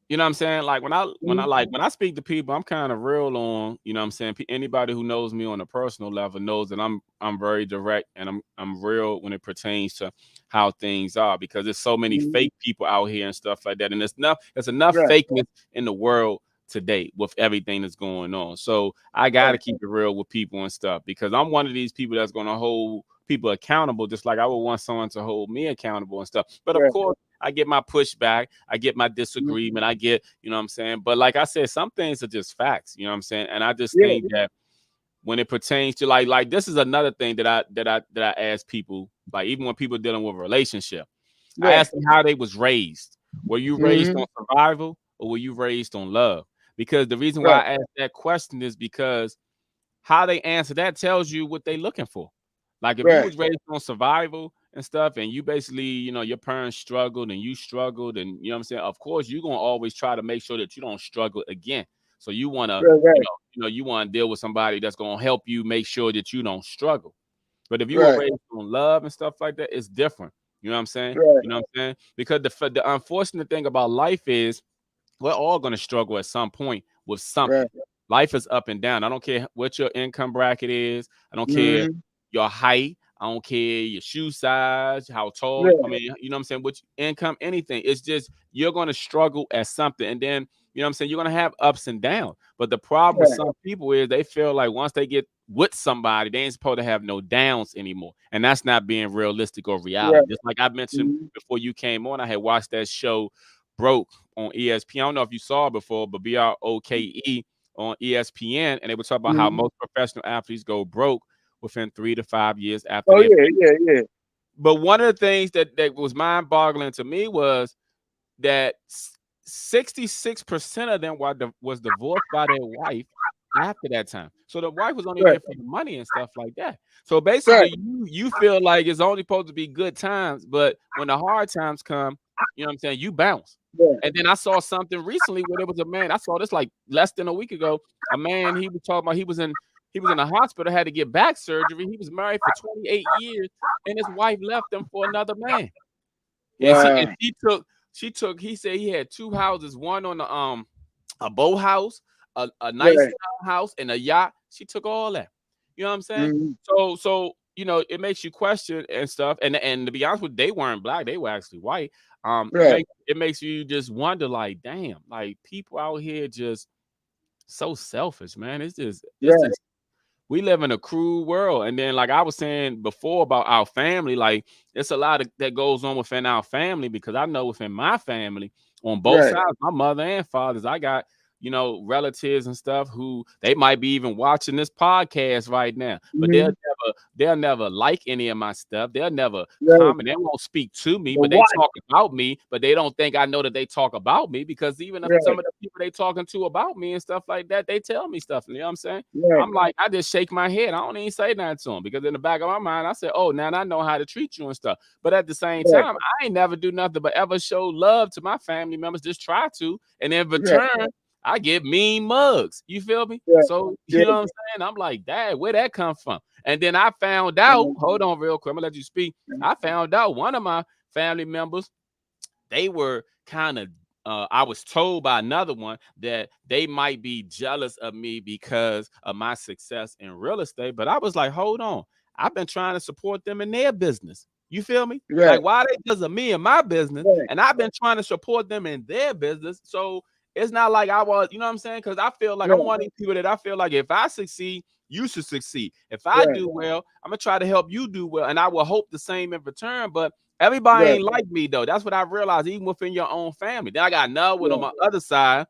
you know what I'm saying? Like Mhm. when I speak to people, I'm kind of real on, you know what I'm saying? Anybody who knows me on a personal level knows that I'm very direct and I'm real when it pertains to how things are because there's so many Mhm. fake people out here and stuff like that. And there's enough Right. fakeness in the world today with everything that's going on. So I gotta Right. keep it real with people and stuff because I'm one of these people that's gonna hold people accountable just like I would want someone to hold me accountable and stuff. But of Right. course I get my pushback, I get my Mhm. disagreement, I get, you know what I'm saying? But like I said, some things are just facts, you know what I'm saying? And I just Yeah. think that when it pertains to like this is another thing that I ask people, like even when people dealing with a relationship, I Right. ask them how they was raised. Were you raised on Mhm. survival or were you raised on love? Because the reason why Right. I ask that question is because how they answer that tells you what they looking for. Like if you Right. was raised on survival and stuff, and you basically, you know, your parents struggled and you struggled, and you know what I'm saying. Of course, you're gonna always try to make sure that you don't struggle again. So you wanna, Right. Right. you wanna deal with somebody that's gonna help you make sure that you don't struggle. But if you were Right. raised on love and stuff like that, it's different. You know what I'm saying? Right. You know what I'm saying? Because the unfortunate thing about life is we're all going to struggle at some point with something. Right. Life is up and down. I don't care what your income bracket is. I don't care Mhm. your height. I don't care your shoe size, how tall. I Right. mean, you know what I'm saying? Which income, anything. It's just you're going to struggle at something. And then, you know what I'm saying? You're going to have ups and downs. But the problem with Right. some people is they feel like once they get with somebody, they ain't supposed to have no downs anymore. And that's not being realistic or reality. Right. Just like I mentioned Mhm. before you came on, I had watched that show Broke on ESPN. I don't know if you saw it before, but BROKE on ESPN, and they were talking about how Mhm. most professional athletes go broke within 3 to 5 years after Oh they're yeah. finished. Yeah. Yeah. But one of the things that was mind boggling to me was that 66% of them was divorced by their wife after that time. So the wife was only Right. there for the money and stuff like that. So Right. basically, you feel like it's only supposed to be good times, but when the hard times come, you know what I'm saying, you bounce. Right. And then I saw something recently where there was a man. I saw this like less than a week ago. A man he was talking about he was in a hospital, had to get back surgery. He was married for 28 years, and his wife left him for another man. And Wow. she took he said he had two houses, one on the a boat house, a nice Right. house, and a yacht. She took all that. You know what I'm saying? Mhm. So you know, it makes you question and stuff. And to be honest with you, they weren't black, they were actually white. Right. It makes you just wonder, like, damn, like people out here just so selfish, man. It's Right. just we live in a cruel world. And then, like I was saying before about our family, like it's a lot that goes on within our family because I know within my family on both Right. sides, my mother and fathers, I got relatives and stuff who they might be even watching this podcast right now, but Mm-hmm. they'll never like any of my stuff. They'll never Right. comment. They won't speak to me, But but they what? talk about me, but they don't think I know that they talk about me, because even if some Right. of the people they talking to about me and stuff like that, they tell me stuff. You know what I'm saying? Right. I'm like, I just shake my head. I don't even say nothing to them, because in the back of my mind, I said, oh, now I know how to treat you and stuff. But at the same Right. time, I ain't never do nothing but ever show love to my family members. Just try to, and in Right. return, I get mean mugs. You feel me? Right. So Yeah. you know what I'm saying? I'm like, Dad, where that come from? And then I found out. Hold on, real quick. I'm gonna let you speak. I found out one of my family members, they were kind of I was told by another one that they might be jealous of me because of my success in real estate. But I was like, hold on, I've been trying to support them in their business. You feel me? Right. Like, why they because of me and my business, Right. and I've been trying to support them in their business. So it's not like I was, you know what I'm saying? Because I feel like I'm Right. one of these people that I feel like if I succeed, you should succeed. If I Right. do well, I'm gonna try to help you do well, and I will hope the same in return. But everybody Right. ain't like me though. That's what I realized, even within your own family. Then I got another one on Right. my other side.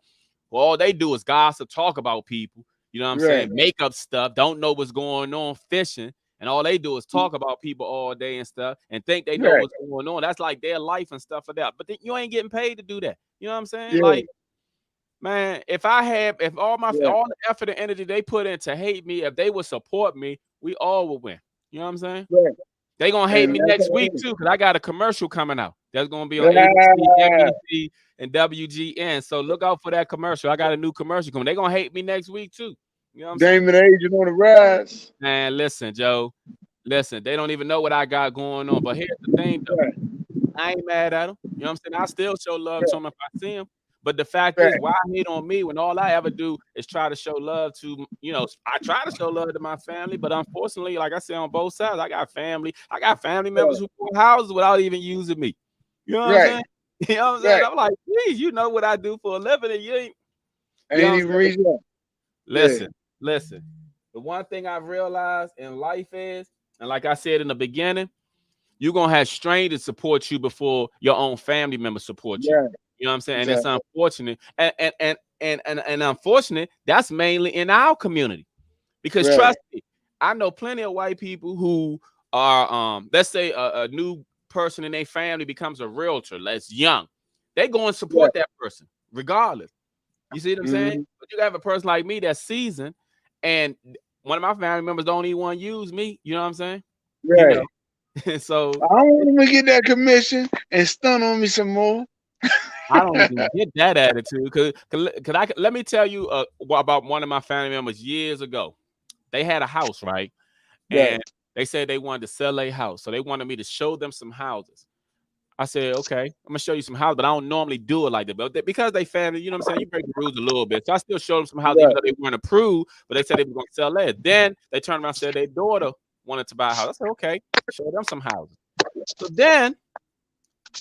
Well, all they do is gossip, talk about people. You know what I'm Right. saying? Make up stuff, don't know what's going on, fishing. And all they do is talk about people all day and stuff and think they know Right. what's going on. That's like their life and stuff for that. But then you ain't getting paid to do that. You know what I'm saying? Yeah. Like, man, if Yeah. all the effort and energy they put in to hate me, if they would support me, we all would win. You know what I'm saying? Right. They gonna hate And me that's next how week it is. too, because I got a commercial coming out. That's gonna be on ABC, NBC, and WGN. So look out for that commercial. I got a new commercial coming. They gonna hate me next week too. You know what I'm saying? Damon Agent on the rise. Man, listen, Joe. Listen, they don't even know what I got going on. But here's the thing, though. Right. I ain't mad at them. You know what I'm saying? I still show love Right. to them if I see them. But the fact is, Right. why hate on me when all I ever do is try to show love to, I try to show love to my family, but unfortunately, like I said, on both sides, I got family. I got family members Right. who bought houses without even using me. You know what I'm Right. saying? You know what I'm saying? Right. I'm like, geez, you know what I do for a living, and you ain't, you know Ain't what I'm even saying? reached out. Yeah. Listen. The one thing I've realized in life is, and like I said in the beginning, you're gonna have strangers support you before your own family members support you. Right. You know what I'm saying? And it's Exactly. unfortunate. And unfortunate, that's mainly in our community. Because Right. trust me, I know plenty of white people who are let's say a new person in their family becomes a realtor that's young. They go and Right. support that person regardless. You see what I'm saying? Mm-hmm. But you have a person like me that's seasoned, and one of my family members don't even want to use me. You know what I'm saying? You know, Right. so I don't want to get that commission and stun on me some more. I don't even get that attitude. Let me tell you about one of my family members years ago. They had a house, right? Right. And they said they wanted to sell a house. So they wanted me to show them some houses. I said, okay, I'm gonna show you some houses, but I don't normally do it like that. But because they family, you know what I'm saying? You break the rules a little bit. So I still showed them some houses, even Right. though they weren't approved, but they said they were gonna sell that. Then they turned around and said their daughter wanted to buy a house. I said, okay, show them some houses. So then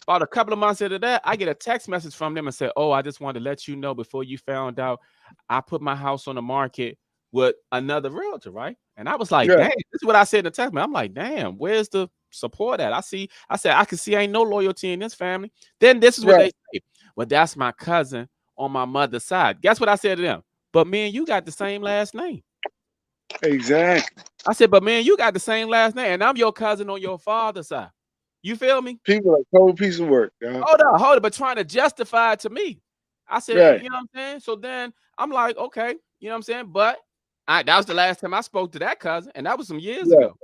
about a couple of months into that, I get a text message from them and say, "Oh, I just wanted to let you know before you found out, I put my house on the market with another realtor, right?" And I was like, Right. "Damn!" This is what I said in the text. Man, I'm like, "Damn, where's the support at?" I said, "I can see ain't no loyalty in this family." Then this is what they Right. say. Well, that's my cousin on my mother's side. Guess what I said to them? But me and you got the same last name. Exactly. I said, but man, you got the same last name, and I'm your cousin on your father's side. You feel me? People are cold piece of work, dog. Hold it, but trying to justify it to me. I said, Right. you know what I'm saying? So then I'm like, okay, you know what I'm saying? But that was the last time I spoke to that cousin, and that was some years Right. ago.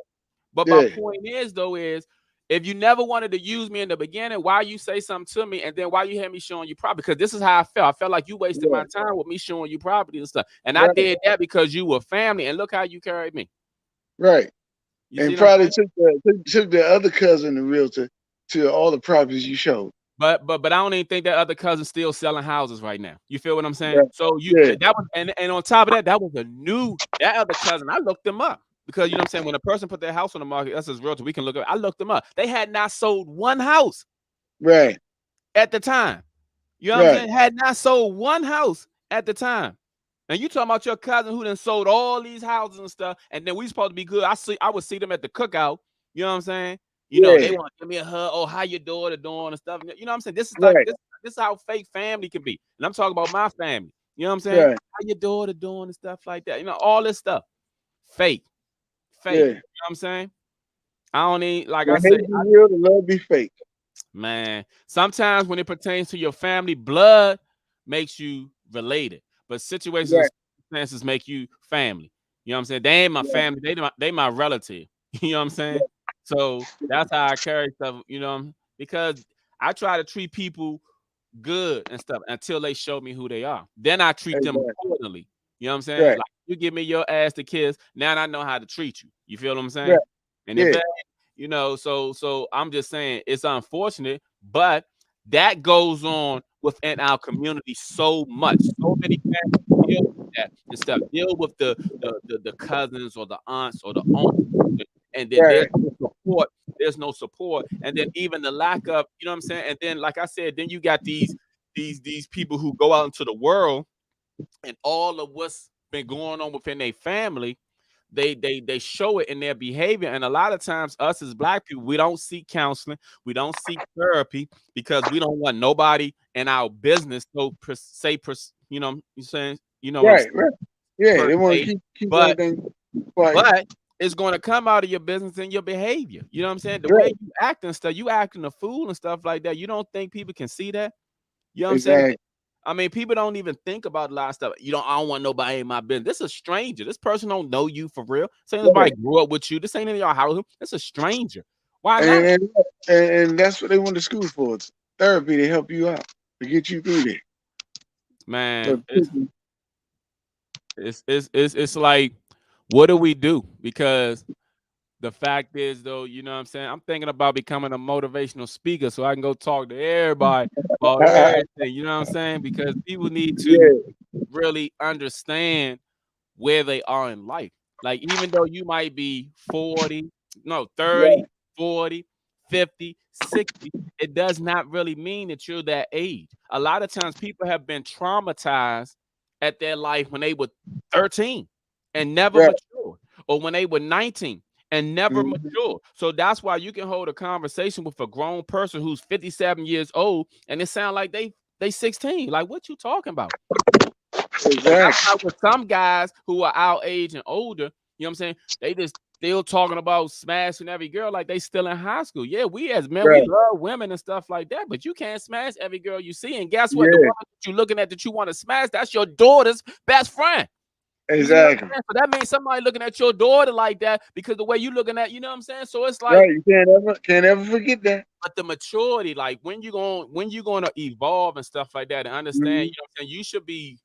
But my Yeah. point is, though, is if you never wanted to use me in the beginning, why you say something to me and then why you had me showing you property? Because this is how I felt. I felt like you wasted my Right. time with me showing you property and stuff. And I Right. did that because you were family, and look how you carried me. Right. You see And what I'm probably saying? took the other cousin, the realtor, to all the properties you showed. But I don't even think that other cousin's still selling houses right now. You feel what I'm saying? Right. So you Yeah. that was and on top of that, that was a new that other cousin. I looked them up because you know what I'm saying. When a person put their house on the market, that's his realtor. We can look up. I looked them up. They had not sold one house Right. at the time. You know what I'm Right. saying? Had not sold one house at the time. And you talking about your cousin who then sold all these houses and stuff, and then we supposed to be good. I would see them at the cookout. You know what I'm saying? They Yeah. want to give me a hug. Oh, how your daughter doing and stuff. You know what I'm saying? This is like Right. this. This is how fake family can be. And I'm talking about my family. You know what I'm saying? Right. How your daughter doing and stuff like that. You know, all this stuff. Fake. Fake. Yeah. You know what I'm saying? I don't need, like I The say, hate be real, the love be fake. man, sometimes when it pertains to your family, blood makes you related, but situations and Right. circumstances make you family. You know what I'm saying? They ain't my Right. family, they my relative. You know what I'm saying? So that's how I carry stuff, because I try to treat people good and stuff until they show me who they are. Then I treat them Exactly. accordingly. You know what I'm saying? Right. Like you give me your ass to kiss, now I know how to treat you. You feel what I'm saying? Right. And if Yeah. it, so I'm just saying it's unfortunate, but that goes on within our community so much. So many families deal with that and stuff, deal with the cousins or the aunts or the uncles, and then there's Right. no support. There's no support, and then even the lack of, you know what I'm saying. And then, like I said, then you got these people who go out into the world and all of what's been going on within their family, they show it in their behavior. And a lot of times us as black people, we don't seek counseling, we don't seek therapy because we don't want nobody in our business, so you know you saying, you know what I'm Right. saying, Right. Yeah. per They want to se. keep but everything quiet. but it's going to come out of your business and your behavior. You know what I'm saying? The way Right. you act and stuff, you acting a fool and stuff like that. You don't think people can see that? You know what I'm saying? Exactly. I mean, people don't even think about a lot of stuff. I don't want nobody in my business. This is a stranger. This person don't know you for real. This ain't Right. nobody grew up with you. This ain't in your house. It's a stranger. Why And, not? and and that's what they went to school for. It's therapy to help you out, to get you through there. But Man, it's people, it's it's it's, it's like, what do we do? Because the fact is, though, you know what I'm saying? I'm thinking about becoming a motivational speaker so I can go talk to everybody about everything. You know what I'm saying? Because people need to yeah, really understand where they are in life. Like, even though you might be 40, no, right, 30, 40, 50, 60, it does not really mean that you're that age. A lot of times people have been traumatized at their life when they were 13 and never right. matured, or when they were 19 and never Mhm. matured. So that's why you can hold a conversation with a grown person who's 57 years old and it sounds like they 16. Like, what you talking about? And that's why Exactly. with some guys who are our age and older, you know what I'm saying? They just still talking about smashing every girl like they still in high school. Yeah, we as men, we Right. love women and stuff like that, but you can't smash every girl you see. And guess what? The Yeah, woman that you're looking at that you want to smash, that's your daughter's best friend. You see what exactly. I'm saying? So that means somebody looking at your daughter like that because the way you looking at, you know what I'm saying? So it's like, Right. You can't ever forget that. but the maturity, like when you gonna evolve and stuff like that and understand, Hmm. you know what I'm saying? You should be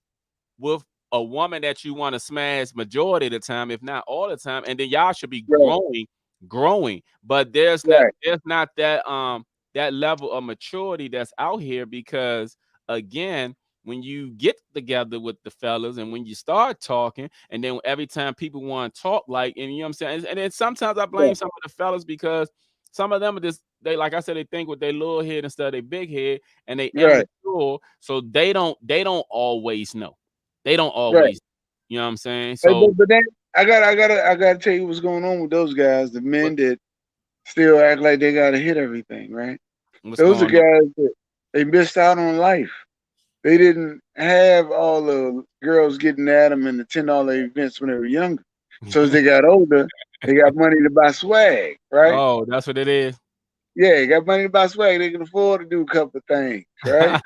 with a woman that you want to smash majority of the time, if not all the time, and then y'all should be Right. growing. But there's not Right. there's not that level of maturity that's out here because again, when you get together with the fellas and when you start talking, and then every time people want to talk, like, and you know what I'm saying, and then sometimes I blame Right. some of the fellas because some of them are just they like I said, they think with their little head instead of their big head, and they Right. immature, so they don't always know. They don't Right. always, you know what I'm saying? Hey, So but then I gotta tell you what's going on with those guys, the what men that still act like they gotta hit everything, right? what's Those are going on? guys that they missed out on life. They didn't have all the girls getting at them in the $10 events when they were younger. So as they got older, they got money to buy swag, right? Oh, that's what it is. Yeah, they got money to buy swag. They can afford to do a couple of things, right?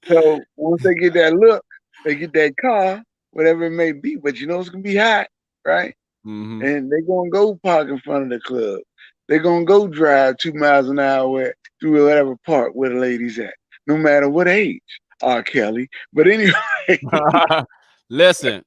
So once they get that look, they get that car, whatever it may be, but you know it's gonna be hot, right? Hmm. And they're gonna go park in front of the club. They're gonna go drive 2 miles an hour through whatever park where the ladies at, no matter what age. R. Kelly. But anyway, Listen.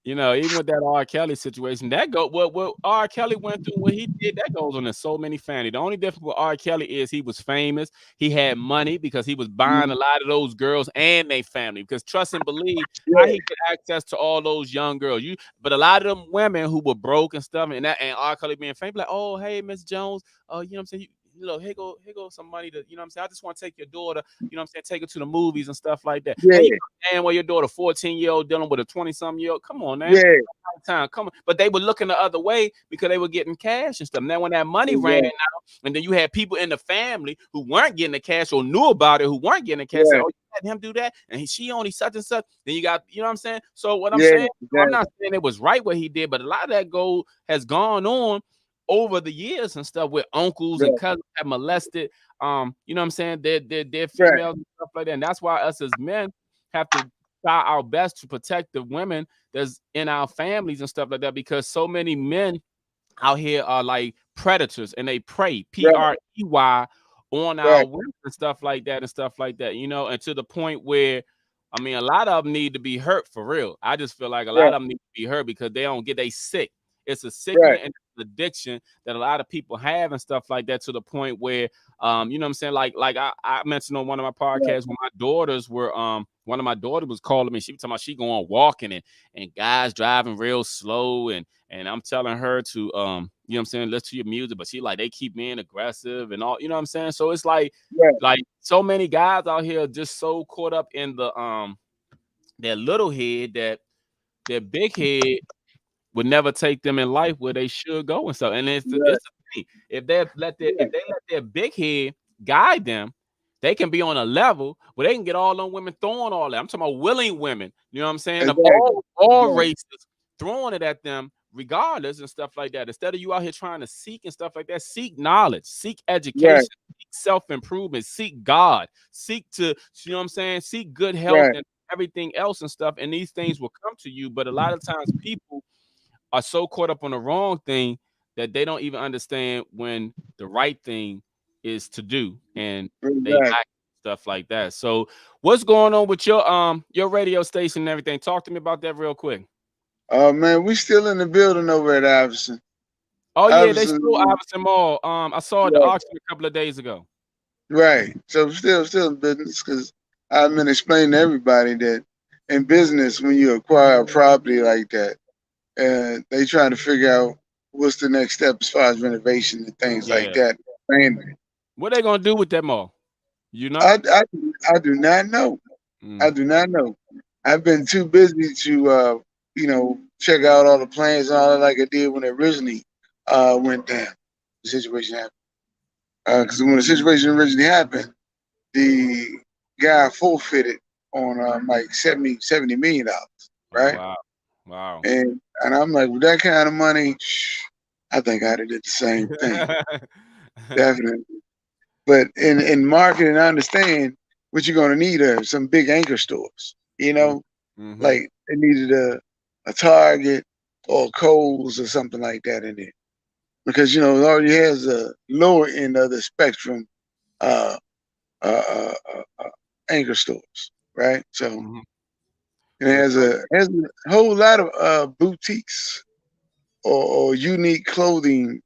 You know, even with that R. Kelly situation, that go what R. Kelly went through, what he did, that goes on in so many families. The only difference with R. Kelly is he was famous, he had money because he was buying a lot of those girls and their family. Because trust and believe, how yeah, he get access to all those young girls. But a lot of them women who were broke and stuff, and R. Kelly being famous, like, oh hey, Miss Jones, you know what I'm saying? Here go some money to, you know what I'm saying? I just want to take your daughter, you know what I'm saying, take her to the movies and stuff like that. Man, you yeah, understand where your daughter, 14-year-old, dealing with a 20-some-year-old. Come on, man. yeah, Time. Come on. But they were looking the other way because they were getting cash and stuff. Now, when that money ran exactly, out, and then you had people in the family who weren't getting the cash or knew about it, who weren't getting the cash, said, right, oh, that, him do that, and she only such and such. Then you got, you know what I'm saying? So what I'm Yeah, saying, I'm exactly. not saying it was right what he did, but a lot of that gold has gone on over the years and stuff with uncles and Right, cousins have molested, you know what I'm saying, their right, females and stuff like that. And that's why us as men have to try our best to protect the women that's in our families and stuff like that, because so many men out here are like predators and they prey, right, Prey, on our right, women and stuff like that and stuff like that, you know, and to the point where I mean a lot of them need to be hurt for real. I just feel like a lot right, of them need to be hurt because they sick. It's a right. sickness and addiction that a lot of people have and stuff like that, to the point where you know what I'm saying, like I mentioned on one of my Right. podcasts when my daughters were one of my daughters was calling me. She was talking about she going walking and guys driving real slow, and I'm telling her to you know what I'm saying, listen to your music, but she like they keep being aggressive and all, you know what I'm saying? So it's Right. like so many guys out here just so caught up in the their little head that their big head would never take them in life where they should go and stuff. And Right. it's the thing. If they let their big head guide them, they can be on a level where they can get all on women throwing all that. I'm talking about willing women, you know what I'm saying, of Exactly. all Exactly. races, throwing it at them regardless and stuff like that. Instead of you out here trying to seek and stuff like that, seek knowledge, seek Right. education, seek self-improvement, seek God, seek to, you know what I'm saying, seek good health Right. and everything else and stuff. And these things will come to you. But a lot of times people are so caught up on the wrong thing that they don't even understand when the right thing is to do, and they Exactly. lack stuff like that. So what's going on with your radio station and everything? Talk to me about that real quick. Oh man, we still in the building over at Iverson. Oh yeah, they still Iverson. Iverson Mall. I saw the Yeah. auction a couple of days ago. Right. So still in business because I've been explaining to everybody that in business when you acquire a property like that, they trying to figure out what's the next step as far as renovation and things like Yeah. that. And What they gonna do with that mall? You know? I do not know. I Mm. do not know. I've been too busy to check out all the plans and all that like I did when it originally went down. The situation happened. Because when the situation originally happened, the guy forfeited on like 70 million dollars, Oh right? wow. Wow. And I'm like, with that kind of money, I think I'd have did the same thing, definitely. But in marketing, I understand what you're gonna need are some big anchor stores. Mm-hmm. Like they needed a Target or Kohl's or something like that in there because it already has a lower end of the spectrum uh, uh, uh, uh, uh, anchor stores, right? So Mm-hmm. it Well, has a whole lot of boutiques or unique clothing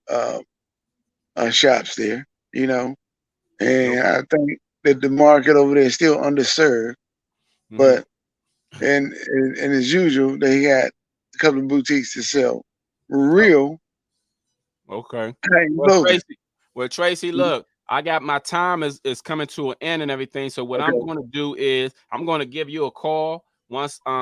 shops there, you know. And I think that the market over there is still underserved, mm-hmm. but and as usual, they got a couple of boutiques to sell real Okay. high-end Well, clothing. Tracy, look, I got my time is coming to an end and everything. So what I'm Okay. going to do is I'm going to give you a call once you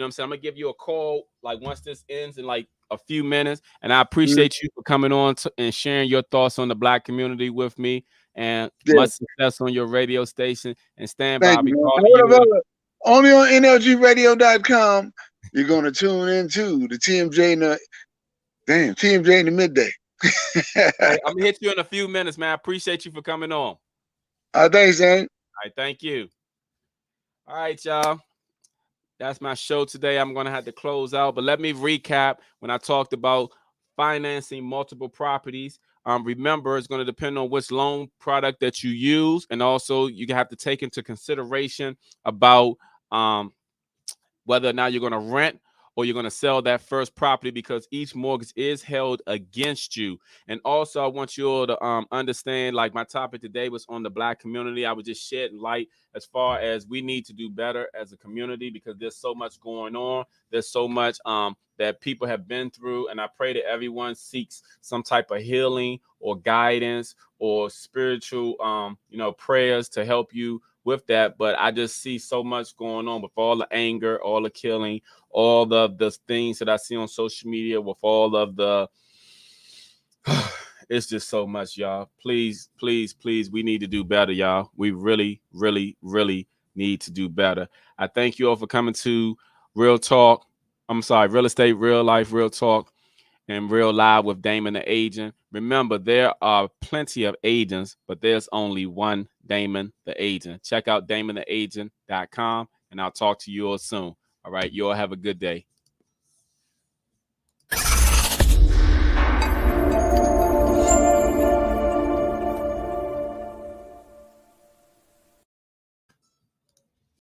know what I'm saying, I'm going to give you a call like once this ends in like a few minutes, and I Mhm. appreciate you for coming on and sharing your thoughts on the black community with me, and Yeah. much success on your radio station, and stand by. Thank I'll you, be man. calling Hold you up, in. hold up. Only on NLGradio.com, you're going to tune into the TMJ in the midday. Okay, I'm gonna hit you in a few minutes, man. I appreciate you for coming on. All Thanks, Zane. right, thank you. All right, y'all. That's my show today. I'm going to have to close out, but let me recap when I talked about financing multiple properties. Remember, it's going to depend on which loan product that you use, and also you have to take into consideration about um, whether or not you're going to rent or you're going to sell that first property, because each mortgage is held against you. And also, I want you all to understand, like my topic today was on the black community. I was just shedding light as far as we need to do better as a community, because there's so much going on. There's so much that people have been through. And I pray that everyone seeks some type of healing or guidance or spiritual, prayers to help you with that. But I just see so much going on with all the anger, all the killing, all the things that I see on social media, with all of the it's just so much, y'all. Please, please, please, we need to do better, y'all. We really, really, really need to do better. I thank you all for coming to Real Talk. I'm sorry, Real Estate, Real Life, Real Talk, and Real Live with Damon the Agent. Remember, there are plenty of agents, but there's only one Damon the Agent. Check out damontheagent.com, and I'll talk to you all soon. All right, you all have a good day.